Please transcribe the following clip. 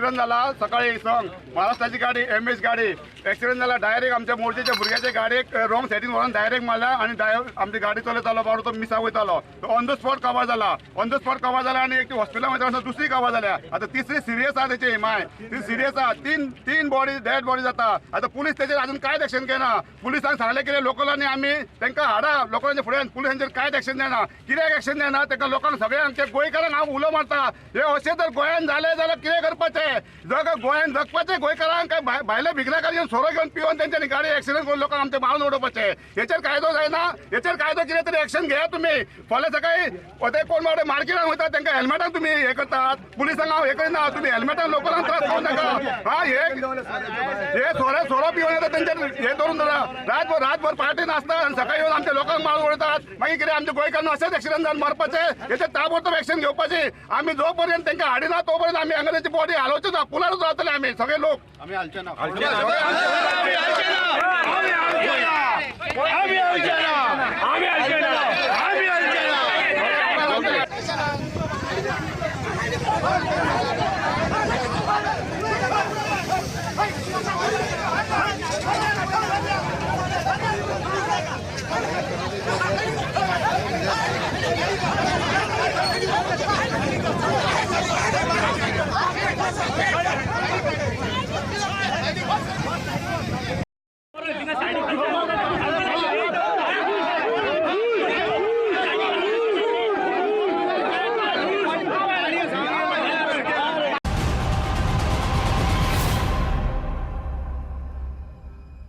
accident झाला सकाळी संग महाराष्ट्राची गाडी MS गाडी ॲक्सिडेंट झाला डायरेक्ट आमच्या मोर्चाच्या भुरग्याच्या गाडीक रॉंग सायडीन वरून डायरेक्ट मारला आणि आमची गाडी चलत आलो बाबा तो मिसाक वयतालो तो ऑन द स्पॉट कवर झाला आणि एक हॉस्पिटलामध्ये वचून दुसरी कवर जाल्या आता तिसरी सिरियस आहा त्याची माय ती सिरियस आहा तीन बॉडी डेड बॉडी जाता आता पुलीस त्याचेर अजून कांयच एक्शन घेना पुलिसांक सांगले की लोकलांनी आमी तांकां हाडा लोकांच्या फुड्यान पुलिसांचेर कांयच एक्शन देना कित्याक एक्शन देना ताका लोकांक सगळ्यांक ते गोंयकारांक हांव उलो मारता हे अशें जर गोंयान जालें जाल्यार कितें करपाचें जर गोंयान जगपाचें गोंयकारांक काय भायल्या भिकनाकार येवन सोरो घेवन पिवन तेंच्यांनी गाडी एक्सिडेंट करून लोकांक आमचे मारून उडोवपाचें हेचेर कायदो जायना हेचेर कायदो कितें तरी एक्शन घेया तुमी फाल्यां सकाळी ते कोण बाबडे मार्केटान वयता तांकां हेल्मेटान तुमी हे करतात पुलिसांक हांव हे करिना तुमी हेल्मेटान लोकांक त्रास करूं नाका हा हे सोरो पिवन येता तेंचेर हे धरून रातभर पार्टी नासता आनी सकाळी येवन आमच्या लोकांक मारून उडयतात मागीर कितें आमच्या गोंयकारांक अशेंच एक्सिडेंट जावन मरपाचें हेचेर ताबडतोब एक्शन घेवपाची आमी जो पर्यंत तांकां हाडिना तो पर्यंत आमी हांगा तेंची बॉडी हालोवची ना पुलारूच रावतले आमी सगळे लोक आमी हालचे ना आमी